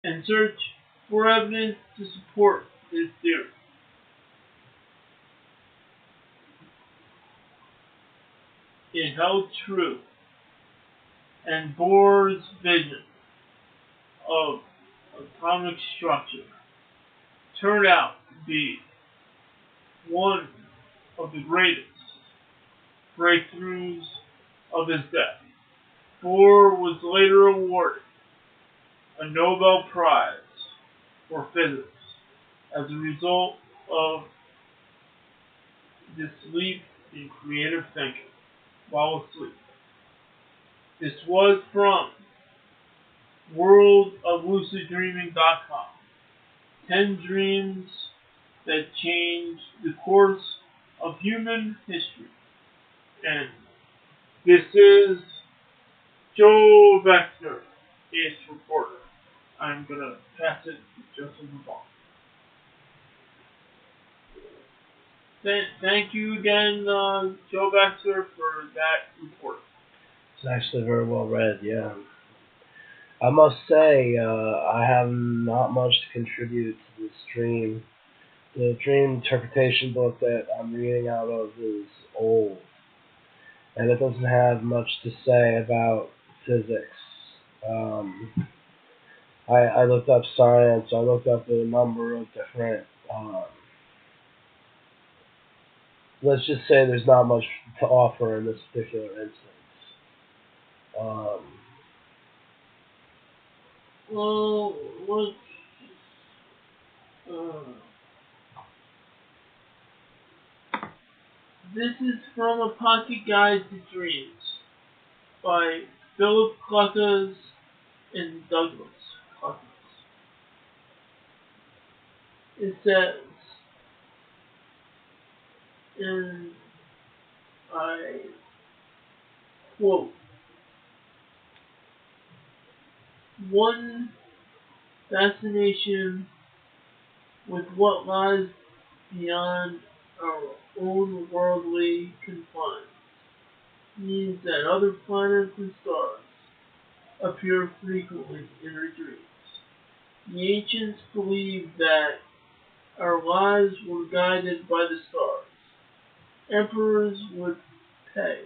and search for evidence to support his theory. It held true, and Bohr's vision of atomic structure turned out to be one of the greatest breakthroughs of his day. Bohr was later awarded a Nobel Prize for physics as a result of this leap in creative thinking while asleep. This was from worldofluciddreaming.com. 10 dreams that changed the course of human history. And this is Joe Vector, Ace Reporter. I'm going to pass it to Joseph Evaldi. Thank you again, Joe Vector, for that report. It's actually very well read, yeah. I must say, I have not much to contribute to this dream. The dream interpretation book that I'm reading out of is old, and it doesn't have much to say about physics. I looked up science, I looked up a number of different, let's just say there's not much to offer in this particular instance. Well, this is from A Pocket Guide to Dreams by Philip Cluckas and Douglas Cluckas. It says, and I quote, one fascination with what lies beyond our own worldly confines means that other planets and stars appear frequently in our dreams. The ancients believed that our lives were guided by the stars. Emperors would pay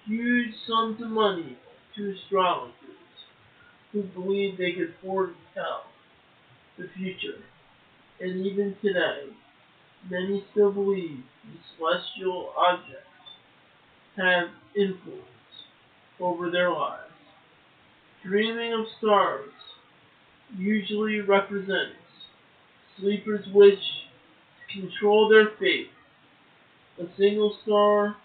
huge sums of money to astrologers who believed they could foretell the future. And even today, many still believe these celestial objects have influence over their lives. Dreaming of stars usually represents sleepers' wish to control their fate. A single star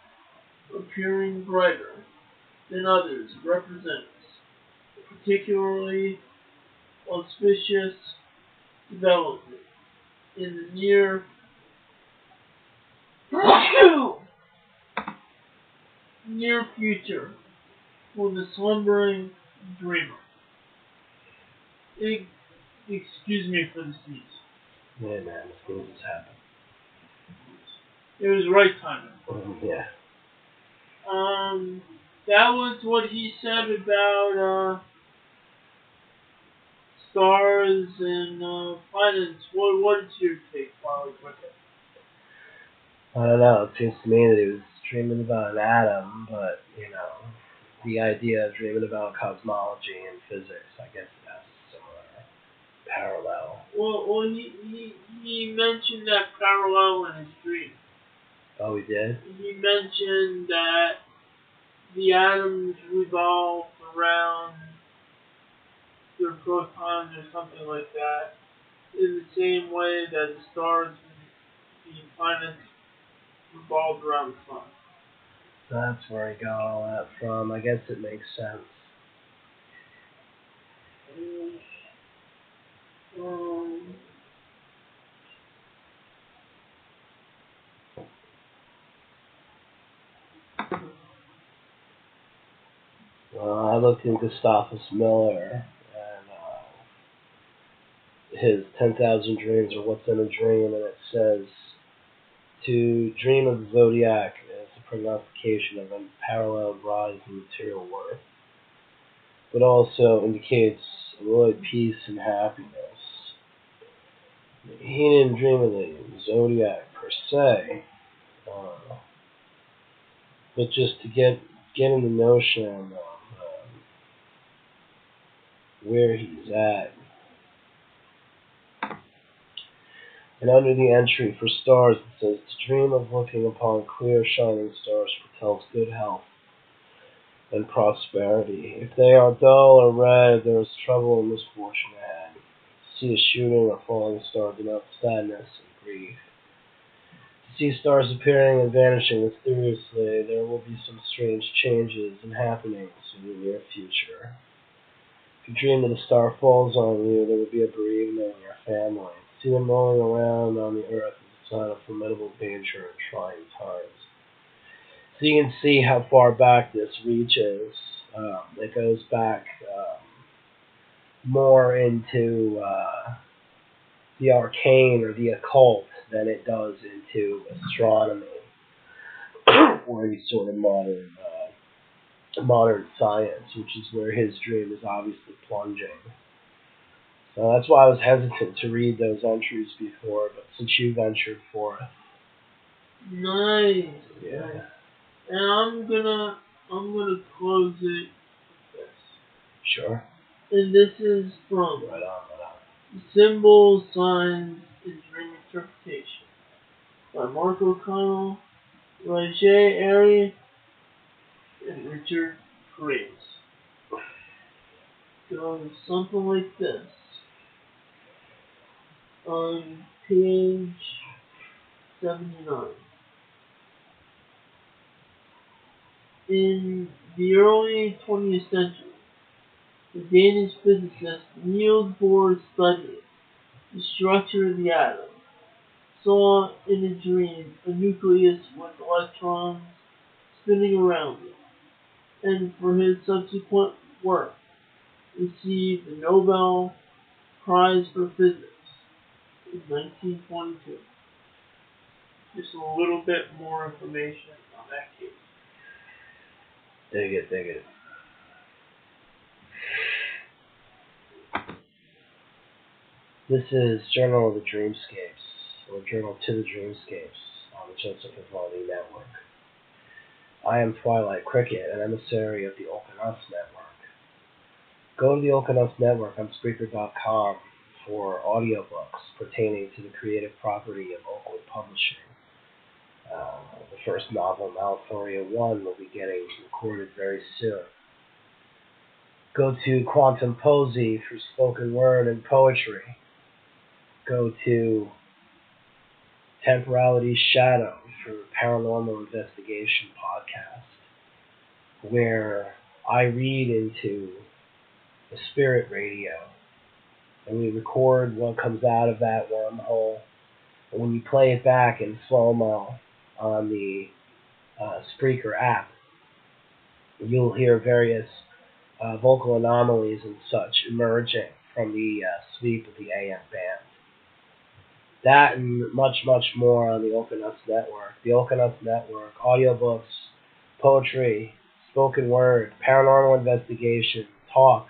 appearing brighter than others represents a particularly auspicious development in the near future for the slumbering dreamer. Excuse me for the sneeze. Yeah, man, sneezes happen. It was right timing. Yeah. That was what he said about stars and planets. What is your take, Wally Cricket? I don't know. It seems to me that he was dreaming about an atom, but, the idea of dreaming about cosmology and physics, I guess it has a similar parallel. Well, he mentioned that parallel in his dream. Oh, he did? He mentioned that the atoms revolve around their protons or something like that, in the same way that the stars and the planets revolve around the sun. That's where he got all that from. I guess it makes sense. I looked into Gustavus Miller and his 10,000 Dreams or What's in a Dream, and it says, to dream of the zodiac is a prognostication of a parallel rise in material worth, but also indicates avoid peace and happiness. He didn't dream of the zodiac per se, but just to get in the notion of where he's at. And under the entry for stars, it says, to dream of looking upon clear shining stars foretells good health and prosperity. If they are dull or red, there is trouble and misfortune ahead. To see a shooting or falling star denotes sadness and grief. To see stars appearing and vanishing mysteriously, there will be some strange changes and happenings in the near future. If you dream that a star falls on you, there will be a bereavement in your family. To see them rolling around on the earth is a sign of formidable danger and trying times. So you can see how far back this reaches. It goes back more into the arcane or the occult than it does into astronomy or any sort of modern science, which is where his dream is obviously plunging. So that's why I was hesitant to read those entries before, but since you ventured forth. Nice. Yeah. And I'm gonna close it with this. Sure. And this is from Right on. Symbols, Signs, and Dream Interpretation by Mark O'Connell, Roger Airy, and Richard Graves. Goes something like this. On page 79. In the early 20th century, the Danish physicist Niel Bohr studied the structure of the atom, saw in a dream a nucleus with electrons spinning around it, and for his subsequent work received the Nobel Prize for Physics in 1922. Just a little bit more information on that case. Dig it. This is Journal of the Dreamscapes, or Journal to the Dreamscapes, on the Joseph Evaldi Network. I am Twilight Cricket, an emissary of the Open Us Network. Go to the Open Us Network on Spreaker.com for audiobooks pertaining to the creative property of Oakwood Publishing. The first novel, Malforia 1, will be getting recorded very soon. Go to Quantum Posy for spoken word and poetry. Go to Temporality's Shadow for Paranormal Investigation Podcast, where I read into the spirit radio, and we record what comes out of that wormhole. And when you play it back in slow-mo on the Spreaker app, you'll hear various vocal anomalies and such emerging from the sweep of the AM band. That and much, much more on the Open Us Network. The Open Us Network, audiobooks, poetry, spoken word, paranormal investigation, talk,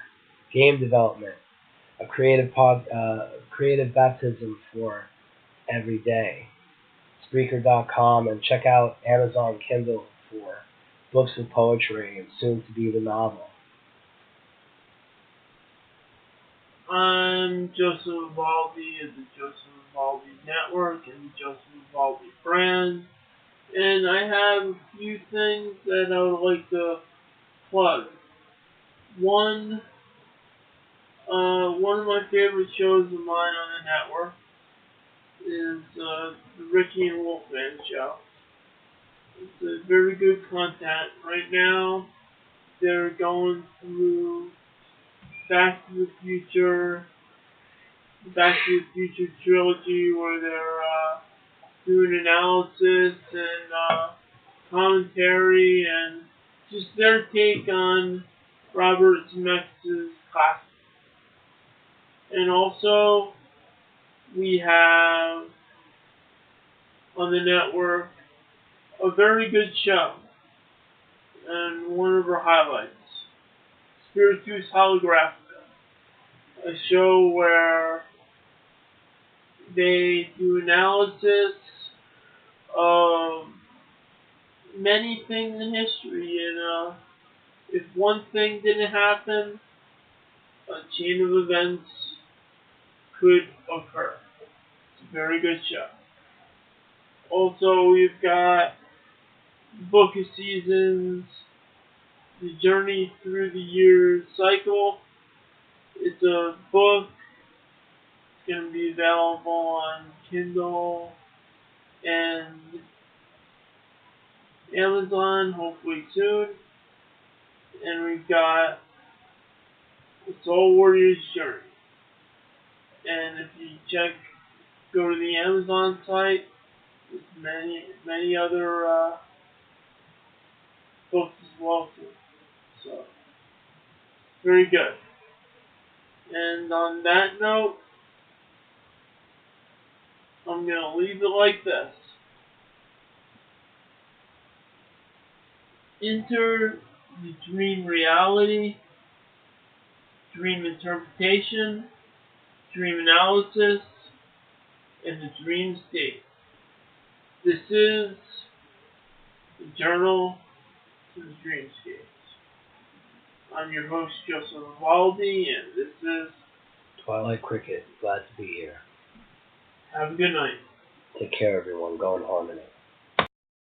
game development, a creative baptism for every day. Spreaker.com, and check out Amazon Kindle for books of poetry and soon to be the novel. I'm Joseph Evaldi of the Joseph Evaldi Network and the Joseph Evaldi brand, and I have a few things that I would like to plug. One of my favorite shows of mine on the network is the Ricky and Wolfman Show. It's a very good content. Right now, they're going through Back to the Future trilogy, where they're doing analysis and commentary and just their take on Robert Zemeckis' classic. And also, we have on the network a very good show, and one of our highlights, Spiritus Holographica. a show where they do analysis of many things in history, and if one thing didn't happen, a chain of events could occur. It's a very good show. Also, we've got Book of Seasons, The Journey Through the Years cycle. It's a book. It's going to be available on Kindle and Amazon hopefully soon. And we've got The Soul Warrior's Journey. And if you go to the Amazon site, there's many other books as well too. So, very good. And on that note, I'm going to leave it like this. Enter the dream reality, dream interpretation, dream analysis, and the dream state. This is the Journal to the Dreamscapes. I'm your host, Joseph Evaldi, and this is Twilight Cricket. Glad to be here. Have a good night. Take care, everyone. Go in harmony.